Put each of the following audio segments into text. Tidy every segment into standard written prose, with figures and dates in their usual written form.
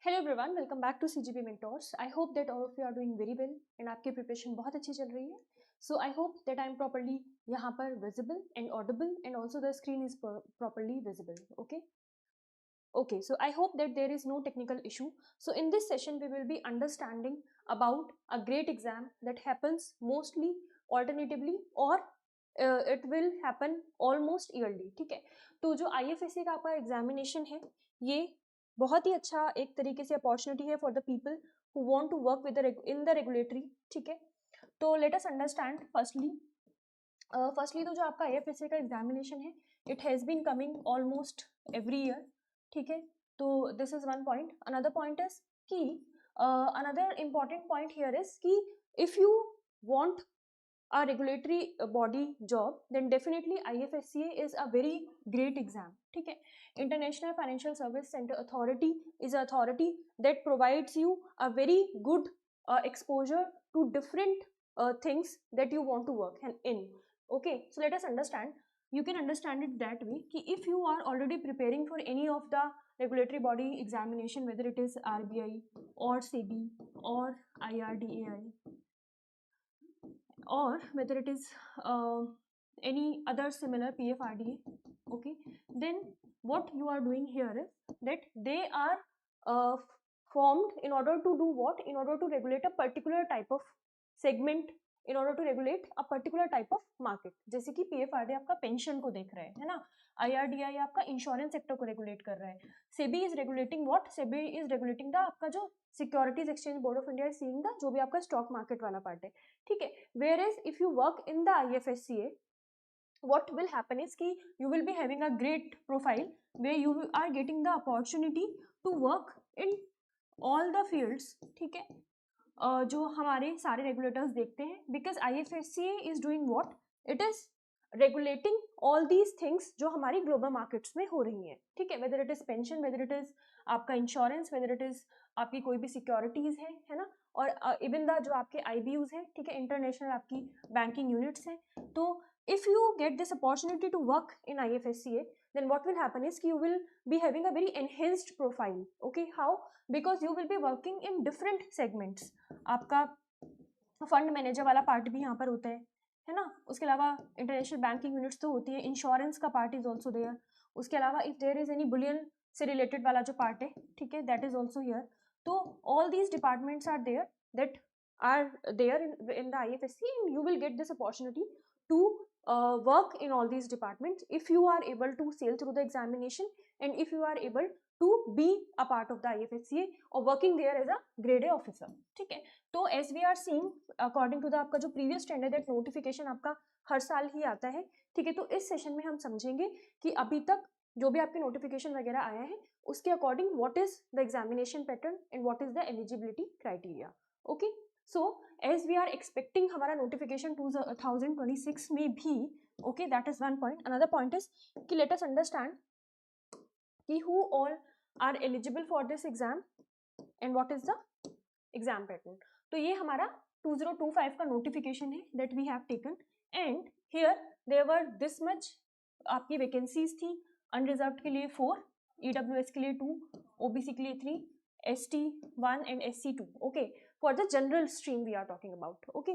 Hello everyone, welcome back to CGP mentors. I hope that all of you are doing very well and आपकी preparation बहुत अच्छी चल रही है। So I hope that I am properly यहाँ पर visible and audible and also the screen is properly visible. Okay, so I hope that there is no technical issue. So in this session we will be understanding about a great exam that happens mostly alternatively or it will happen almost yearly. ठीक है, तो जो IFSC का आपका examination है ये बहुत ही अच्छा एक तरीके से अपॉर्चुनिटी है for the people who want to work within the regulatory. ठीक है, तो लेट अस अंडरस्टैंड फर्स्टली तो जो आपका IFSC का एग्जामिनेशन है it has been coming almost every year. ठीक है, तो this is one point. Another point is कि another important point here is कि if you want a regulatory body job then definitely IFSCA is a very great exam. ठीक है, International Financial Service Center Authority is an authority that provides you a very good exposure to different things that you want to work in. Okay, so let us understand. You can understand it that way कि if you are already preparing for any of the regulatory body examination, whether it is RBI or SEBI or IRDAI or whether it is any other similar PFRDA, okay, then what you are doing here is that they are formed in order to do what? In order to regulate a particular type of segment, in order to regulate a particular type of market. जैसे कि PFRDA आपका pension को देख रहा है ना, IRDAI आपका insurance sector को रेगुलेट कर रहा है, SEBI is regulating what? SEBI is regulating the आपका जो securities exchange board of India is seeing the जो भी आपका स्टॉक मार्केट वाला पार्ट है. ठीक है, whereas if you work in the IFSCA, what will happen is कि you will be having a great profile where you are getting the opportunity to work in all the fields. ठीक है, जो हमारे सारे regulators देखते हैं, because IFSCA is doing what? It is regulating all these things जो हमारी global markets में हो रही हैं. ठीक है, whether it is pension, whether it is आपका इंश्योरेंस, वेदर इट इज आपकी कोई भी सिक्योरिटीज है ना, और इवन द जो आपके IBUs हैं, ठीक है, इंटरनेशनल आपकी बैंकिंग यूनिट्स हैं. तो if you get this opportunity to work in IFSCA, then what will happen is you will be having a very enhanced profile. Okay, how? Because you will be working in different segments. आपका fund manager वाला part भी यहाँ पर होता है ना, उसके अलावा इंटरनेशनल बैंकिंग यूनिट्स तो होती है, इंश्योरेंस का पार्ट इज ऑल्सो देयर, उसके अलावा if there is any boolean से रिलेटेड वाला जो पार्ट है, ठीक है, दैट इज ऑल्सो हियर. तो all these departments are there that are there in the IFSC, and you will get this opportunity to work in all these departments if you are able to sail through the examination and if you are able to be a part of the IFSCA or working there as a grade A officer. ठीक है, तो as we are seeing according to the आपका जो previous standard that notification आपका हर साल ही आता है. ठीक है, तो इस सेशन में हम समझेंगे कि अभी तक जो भी आपके नोटिफिकेशन वगैरह आया है उसके according what is the examination pattern and what is the eligibility criteria. Okay, so as we are expecting हमारा notification 2026 में भी, okay, that is one point. Another point is कि let us understand कि who all are eligible for this exam and what is the exam pattern. तो ये हमारा 2025 का notification है that we have taken, and here there were this much आपकी vacancies थी. unreserved के लिए 4, EWS के लिए 2, OBC के लिए 3, ST 1 and SC 2. okay, for the general stream we are talking about. okay,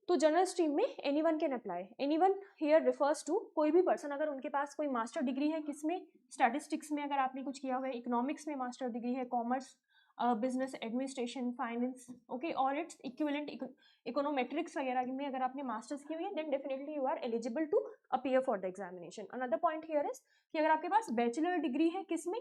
तो जनरल स्ट्रीम में anyone can apply. Anyone here refers to कोई भी पर्सन अगर उनके पास कोई मास्टर डिग्री है, किसमें? स्टैटिस्टिक्स में अगर आपने कुछ किया हुआ है, इकोनॉमिक्स में मास्टर डिग्री है, commerce, business administration, finance, okay, और इट्स इक्विवेलेंट इकोनोमेट्रिक्स वगैरह में अगर आपने मास्टर्स की हुई है, then definitely you are eligible to appear for the examination. Another point here is कि अगर आपके पास बैचलर डिग्री है, किसमें?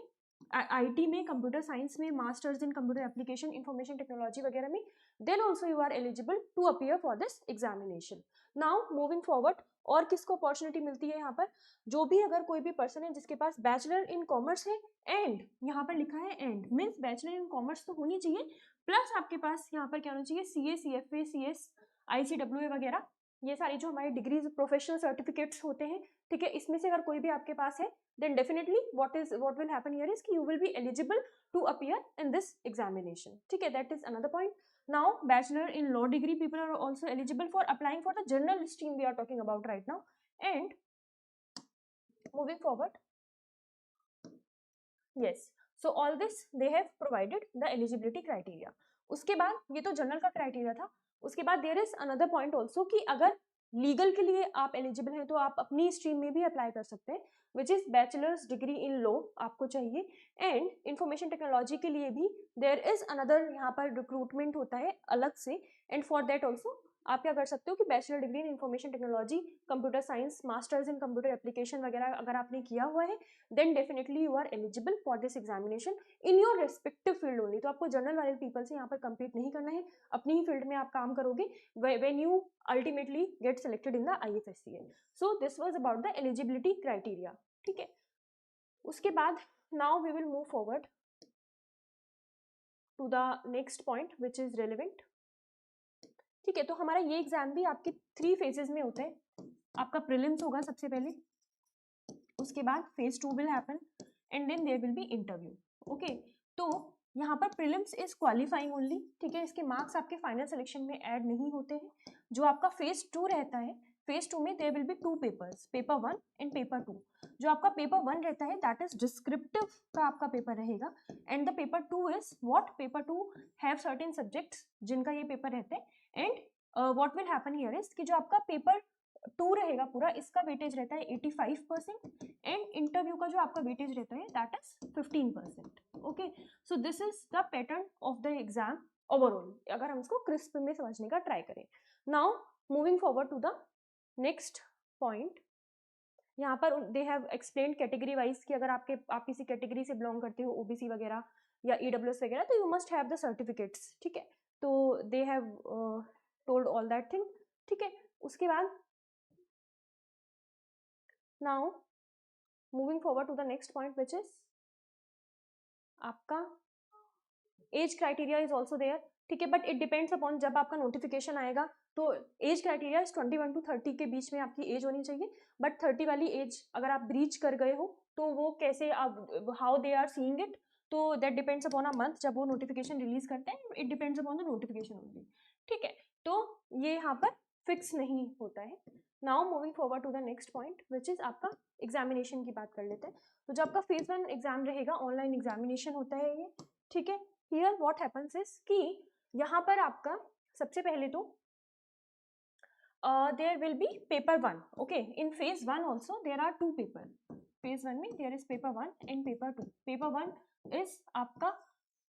IT में, कंप्यूटर साइंस में, masters in computer application, information technology वगैरह में, then also you are eligible to appear for this examination. Now moving forward, और किसको अपॉर्चुनिटी मिलती है यहाँ पर? जो भी अगर कोई भी पर्सन है जिसके पास बैचलर इन कॉमर्स है एंड यहाँ पर लिखा है and means bachelor in commerce तो होनी चाहिए, प्लस आपके पास यहाँ पर क्या होना चाहिए? CA, CFA, CS, ICWA वगैरह, ये सारी जो हमारी डिग्रीज प्रोफेशनल सर्टिफिकेट्स होते हैं. ठीक है, इसमें से अगर कोई भी आपके पास है, then definitely what will happen here is कि you will be eligible to appear in this examination. ठीक है, that is another point. Now bachelor in law degree people are also eligible for applying for the general stream we are talking about right now. And moving forward, yes, so all this they have provided the eligibility criteria. उसके बाद ये तो general का criteria था। उसके बाद there is another point also कि अगर लीगल के लिए आप एलिजिबल हैं तो आप अपनी स्ट्रीम में भी अप्लाई कर सकते हैं, which is bachelors degree in law आपको चाहिए। एंड इंफॉर्मेशन टेक्नोलॉजी के लिए भी देयर इज अनदर यहाँ पर रिक्रूटमेंट होता है अलग से, एंड फॉर दैट ऑल्सो आप क्या कर सकते हो कि bachelor degree in information technology, computer science, masters in computer application वगैरह अगर आपने किया हुआ है, then definitely you are eligible for this examination in your respective field only. तो आपको जनरल वाले पीपल से यहाँ पर कम्पीट नहीं करना है, अपनी ही फील्ड में आप काम करोगे when you ultimately get selected in the IFSCA। So this was about the eligibility criteria, ठीक है। उसके बाद now we will move forward to the next point which is relevant, ठीक है। तो हमारा ये एग्जाम भी आपके 3 फेजेस में होता है। आपका प्रीलिम्स होगा सबसे पहले, उसके बाद phase 2 will happen and then there will be interview, okay. तो यहाँ पर प्रीलिम्स इज क्वालिफाइंग ओनली, ठीक है। इसके मार्क्स आपके फाइनल सिलेक्शन में ऐड नहीं होते हैं। जो आपका फेज 2 रहता है, फेज 2 में there will be 2 papers, paper 1 and paper 2। जो आपका पेपर 1 रहता है दैट इज डिस्क्रिप्टिव का आपका पेपर रहेगा, and the paper 2 is what, paper 2 have certain subjects जिनका ये पेपर रहता है, and what will happen here is कि जो आपका पेपर 2 रहेगा पूरा, इसका वेटेज रहता है 85% एंड इंटरव्यू का जो आपका वेटेज रहता है that is 15%, okay. So this is the pattern of the exam overall, अगर हम इसको क्रिस्प में समझने का ट्राई करें। Now moving forward to the next point, यहाँ पर they have explained category wise कि अगर आप किसी कैटेगरी से बिलोंग करते हो, OBC वगैरह या EWS वगैरह, तो you must have the certificates, ठीक है। तो they have told all that thing, ठीक है। उसके बाद now moving forward to the next point which is आपका age criteria is also there, ठीक है। बट इट डिपेंड्स अपॉन जब आपका नोटिफिकेशन आएगा, तो एज क्राइटेरिया इज 21 to 30 के बीच में आपकी एज होनी चाहिए। बट 30 वाली एज अगर आप ब्रीच कर गए हो तो वो कैसे, आप how they are seeing it, तो that depends upon a month जब वो नोटिफिकेशन रिलीज करते हैं, it depends upon the notification only, ठीक है। तो ये यहाँ पर फिक्स नहीं होता है। Now moving forward to the next point which is आपका एग्जामिनेशन की बात कर लेते हैं। तो जो आपका फेज 1 एग्जाम रहेगा, ऑनलाइन एग्जामिनेशन होता है ये, ठीक है। हियर व्हाट हैपेंस इज कि यहाँ पर आपका सबसे पहले तो there will be paper 1, okay. In phase 1 also there are 2 paper, phase 1 में there is paper 1 and paper 2। Paper 1 is आपका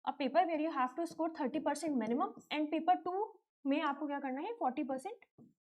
a paper where you have to score 30% minimum, and paper 2 में आपको क्या करना है, 40%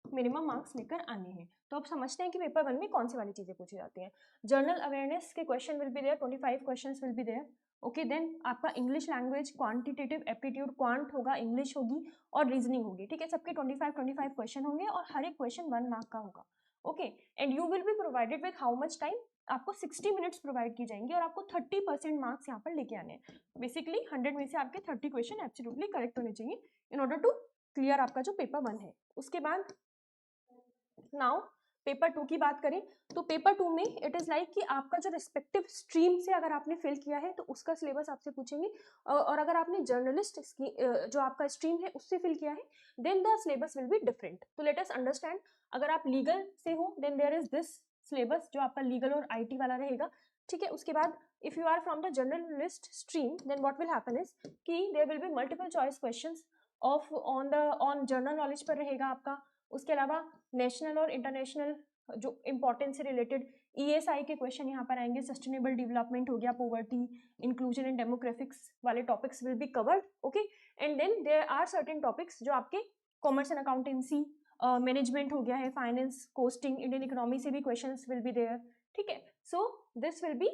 मिनिमम मार्क्स लेकर आने हैं। तो आप समझते हैं कि पेपर 1 में कौन सी वाली चीजें पूछी जाती हैं। जनरल अवेयरनेस के question will be there, 25 questions will be there, okay. Then आपका English language, quantitative aptitude, quant होगा, इंग्लिश होगी और रीजनिंग होगी, ठीक है। सबके 25 क्वेश्चन होंगे और हर एक क्वेश्चन 1 मार्क का होगा, okay. And you will be provided with how much time, आपको 60 मिनट्स प्रोवाइड की जाएंगी और आपको 30% मार्क्स यहाँ पर लेके आने हैं। बेसिकली 100 में से आपके 30 क्वेश्चन एब्सोल्युटली करेक्ट होने चाहिए इन ऑर्डर टू क्लियर आपका जो पेपर 1 है। उसके बाद नाउ पेपर 2 की बात करें तो पेपर 2 में इट इज लाइक कि आपका जो रिस्पेक्टिव स्ट्रीम से अगर आपने फिल किया है तो उसका सिलेबस आपसे पूछेंगे, और अगर आपने जर्नलिस्ट जो आपका स्ट्रीम है उससे फिल किया है then the syllabus will be different. तो लेट अस अंडरस्टैंड, अगर आप लीगल से हो then there is this syllabus जो आपका लीगल और IT वाला रहेगा, ठीक है। उसके बाद if you are from the journalist stream then what will happen is कि there will be multiple choice questions of on general knowledge पर रहेगा आपका। उसके अलावा नेशनल और इंटरनेशनल जो इंपॉर्टेंस से रिलेटेड ESI के क्वेश्चन यहाँ पर आएंगे, सस्टेनेबल डेवलपमेंट हो गया, पॉवर्टी, इंक्लूजन एंड डेमोग्राफिक्स वाले topics will be covered, okay. And then there are certain topics जो आपके कॉमर्स एंड अकाउंटेंसी, मैनेजमेंट हो गया है, फाइनेंस, कोस्टिंग, इंडियन इकोनॉमी से भी क्वेश्चंस विल बी देयर, ठीक है। So this will be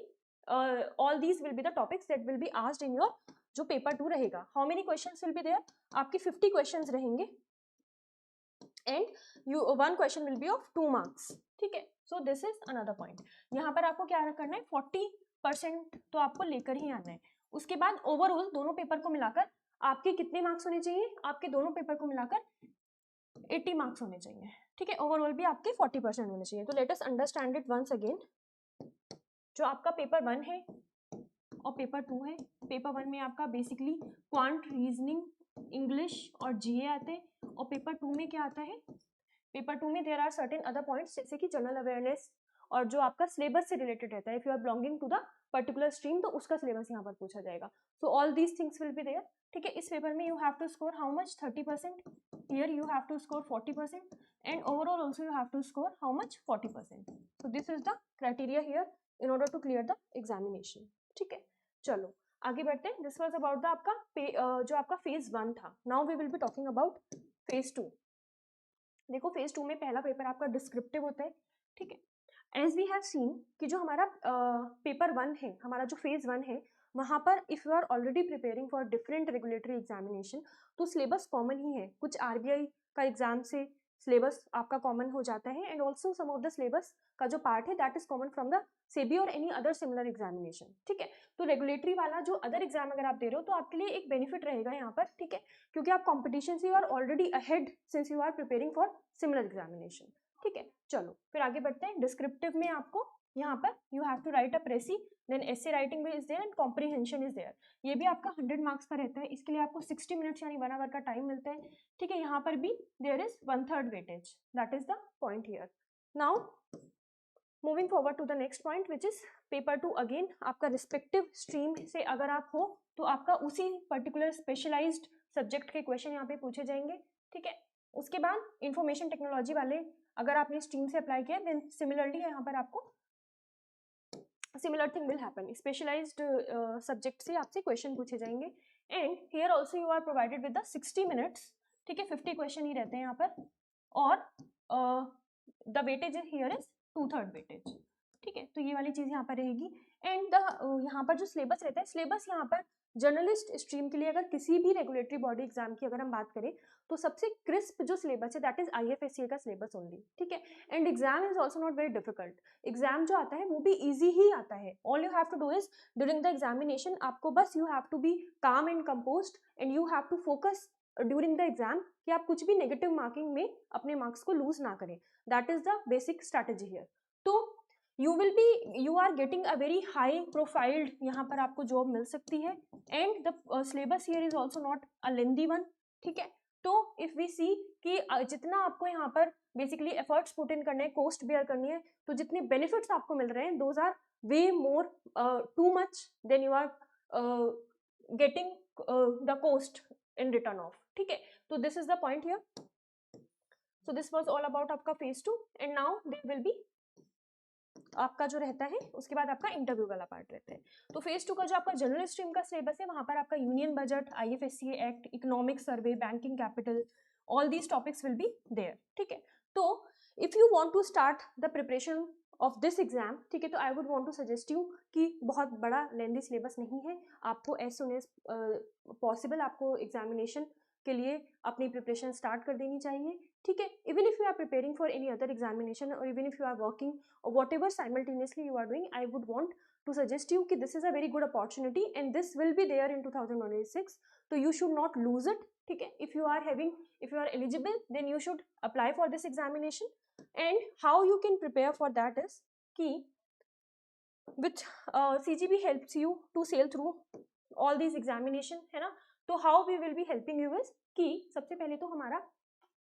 all these will be the topics that will be asked in your जो पेपर 2 रहेगा। How many questions will be there, आपके 50 questions रहेंगे and you 1 question will be of 2 marks, ठीक है। So this is another point. यहाँ पर आपको क्या करना है, 40% तो आपको लेकर ही आना है। उसके बाद ओवरऑल दोनों पेपर को मिलाकर आपके कितने मार्क्स होने चाहिए, आपके दोनों पेपर को मिलाकर 80 मार्क्स होने चाहिए, ठीक है। ओवरऑल भी आपके 40% होने चाहिए। तो let us understand it once again. जो आपका पेपर 1 है और पेपर 2 है, पेपर 1 में आपका बेसिकली क्वांट, रीजनिंग, इंग्लिश और GA आते हैं, और पेपर 2 में क्या आता है, पेपर 2 में there are certain other points जैसे कि जनरल अवेयरनेस और जो आपका सिलेबस से रिलेटेड रहता है। If you are belonging to the particular stream, तो उसका सिलेबस यहाँ पर पूछा जाएगा. So all these things will be there. ठीक है, इस पेपर में you have to score how much 30%, here you have to score 40%, and overall also you have to score how much 40%. So this is the criteria here in order to clear the examination. ठीक है, चलो आगे बढ़ते हैं. This was about the आपका जो आपका phase 1 था. Now we will be talking about phase 2. देखो फेज 2 में पहला पेपर आपका डिस्क्रिप्टिव होता है. ठीक है, एज वी हैव सीन कि जो हमारा पेपर 1 है, हमारा जो फेज 1 है, वहाँ पर if you are already preparing for different regulatory examination, तो सिलेबस कॉमन ही है. कुछ आरबीआई का एग्जाम से सिलेबस आपका कॉमन हो जाता है, and also some of the syllabus का जो पार्ट है that is common from the SEBI और एनी अदर सिमिलर एग्जामिनेशन. ठीक है, तो रेगुलेटरी वाला जो अदर एग्जाम अगर आप दे रहे हो तो आपके लिए एक बेनिफिट रहेगा यहाँ पर. ठीक है, क्योंकि आप कॉम्पिटिशन से you are already ahead since you are preparing for similar examination. ठीक है, चलो फिर आगे बढ़ते हैं. डिस्क्रिप्टिव में आपको यहाँ पर you have to write a precis, then essay writing भी is there and comprehension is there. ये भी आपका 100 मार्क्स का रहता है. इसके लिए आपको 60 मिनट्स यानी 1 आवर का टाइम मिलता है. ठीक है, यहाँ पर भी there is 1/3 weightage. That is the point here. Now moving forward to the next point which is paper 2. Again आपका रिस्पेक्टिव स्ट्रीम से अगर आप हो तो आपका उसी पर्टिकुलर स्पेशलाइज्ड सब्जेक्ट के क्वेश्चन यहाँ पे पूछे जाएंगे. ठीक है, उसके बाद इंफॉर्मेशन टेक्नोलॉजी वाले अगर आपने स्ट्रीम से अप्लाई किया देन सिमिलरली यहाँ पर आपको similar thing will happen. Specialised subject से आपसे क्वेश्चन पूछे जाएंगे, and here also you are provided with the 60 minutes. ठीक है, 50 क्वेश्चन ही रहते हैं यहाँ पर, और the weightage here is 2/3 weightage. ठीक है, तो ये वाली चीज यहाँ पर रहेगी. एंड द यहाँ पर जो सिलेबस रहता है, सिलेबस यहाँ पर जर्नलिस्ट स्ट्रीम के लिए अगर किसी भी रेगुलेटरी बॉडी एग्जाम की अगर हम बात करें तो सबसे क्रिस्प जो सिलेबस है दैट इज IFSCA का सिलेबस ओनली. ठीक है, and exam is also not very difficult. Exam जो आता है वो भी इजी ही आता है. All you have to do is during the examination आपको बस you have to be calm and composed and you have to focus during the exam कि आप कुछ भी नेगेटिव मार्किंग में अपने मार्क्स को लूज ना करें. That is the basic strategy here. तो you are getting a very high profiled यहाँ पर आपको जॉब मिल सकती है, and the syllabus here is also not a lengthy one. ठीक है, तो if we see कि जितना आपको यहाँ पर बेसिकली एफर्ट्स पुट इन करने हैं, कॉस्ट बेयर करनी है, तो जितने बेनिफिट्स आपको मिल रहे हैं those are way more too much then you are getting the cost in return of. ठीक है, तो this is the point here. So this was all about आपका phase 2, and now there will be आपका जो रहता है उसके बाद आपका इंटरव्यू वाला पार्ट रहता है. तो फेज 2 का जो आपका जनरल स्ट्रीम का सिलेबस है वहां पर आपका union budget, IFSCA act, economic survey, banking capital, all these topics will be there. ठीक है, तो if you want to start the preparation of this exam, ठीक है, तो I would want to suggest you कि बहुत बड़ा लेंदी सिलेबस नहीं है. आपको एज सुन एज पॉसिबल आपको एग्जामिनेशन के लिए अपनी प्रिपरेशन स्टार्ट कर देनी चाहिए. ठीक है, even if you are preparing for any other examination और even if you are working or whatever simultaneously you are doing, I would want to suggest you कि this is a very good opportunity and this will be there in 2026, so you should not lose it. ठीक है, if you are eligible then you should apply for this examination. And how you can prepare for that is कि which CGB helps you to sail through all these examination, है ना. तो how we will be helping you is कि सबसे पहले तो हमारा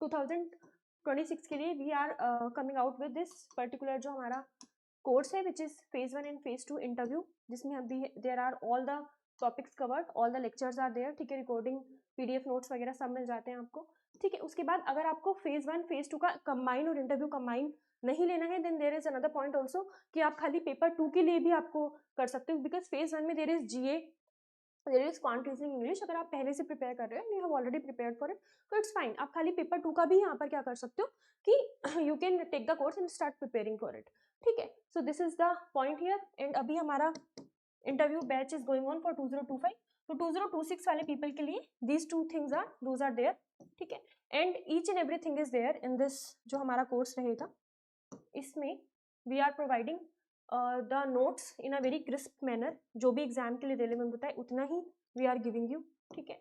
2026 के लिए we are coming out with this particular जो हमारा कोर्स है which is phase 1 and phase 2 interview, जिसमें अभी there are all the topics covered, all the lectures are there. ठीक है, रिकॉर्डिंग, PDF नोट्स वगैरह सब मिल जाते हैं आपको. ठीक है, उसके बाद अगर आपको फेज 1 फेज 2 का कंबाइन और इंटरव्यू कंबाइन नहीं लेना है then there is another point also कि आप खाली पेपर 2 के लिए भी आपको कर सकते हो, बिकॉज फेज 1 में there is GA, there is quant reasoning English. अगर आप पहले से प्रिपेयर कर रहे हो, you have already prepared for it, तो इट्स फाइन. आप खाली पेपर 2 का भी यहाँ पर क्या कर सकते हो कि you can take the course and start preparing for it. ठीक है, so this is the point here. And अभी हमारा interview batch is going on for 2025. तो 2026 वाले पीपल के लिए these two things are those are there. ठीक है, and each and everything is there in this जो हमारा कोर्स रहेगा. इसमें we are providing the notes in a very crisp manner. जो भी एग्जाम के लिए रेलेवेंट होता है उतना ही वी आर गिविंग यू. ठीक है,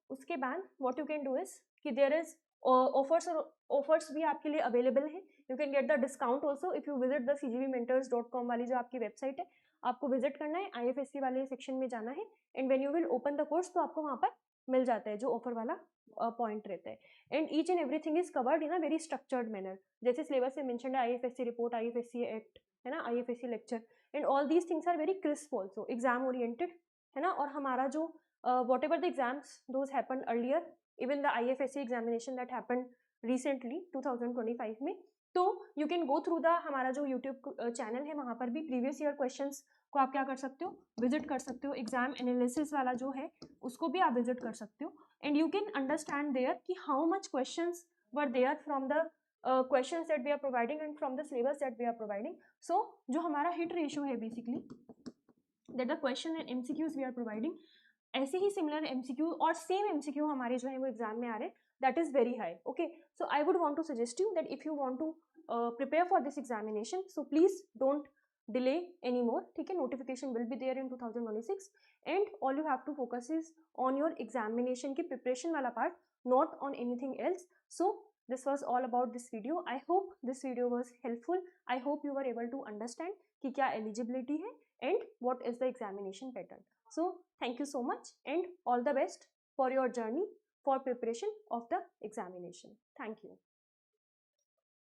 उसके बाद what you can do is कि देयर इज ऑफर्स भी आपके लिए अवेलेबल है. You can get the discount also if you visit the cgbmentors.com वाली जो आपकी वेबसाइट है, आपको विजिट करना है, IFSC वाले सेक्शन में जाना है, and when you will open the course तो आपको वहाँ पर मिल जाता है जो ऑफर वाला पॉइंट रहता है. And each and everything is covered in a very structured manner. जैसे सिलेबस में मेंशन्ड है IFSC रिपोर्ट, IFSC एक्ट, है ना, IFSC lecture, and all these things are very crisp also, exam oriented है ना. और हमारा जो whatever the exams those happen earlier, even the IFSC examination that happen recently 2025 में, तो you can go through the हमारा जो YouTube channel है, वहाँ पर भी प्रीवियस ईयर क्वेश्चंस को आप क्या कर सकते हो, विजिट कर सकते हो. एग्जाम एनालिसिस वाला जो है उसको भी आप विजिट कर सकते हो, and you can understand there कि how much questions were there from the questions that we are providing and from the syllabus that we are providing. So जो हमारा hit ratio है basically that the question and MCQs we are providing, ऐसे ही similar MCQ और same MCQ हमारे जो है वो exam में आ रहे हैं, that is very high. Okay, so I would want to suggest you that if you want to prepare for this examination, so please don't delay anymore. ठीक है, notification will be there in 2026 and all you have to focus is on your examination की preparation वाला part, not on anything else. So this was all about this video. I hope this video was helpful. I hope you were able to understand कि क्या eligibility है and what is the examination pattern. So thank you so much and all the best for your journey for preparation of the examination. Thank you.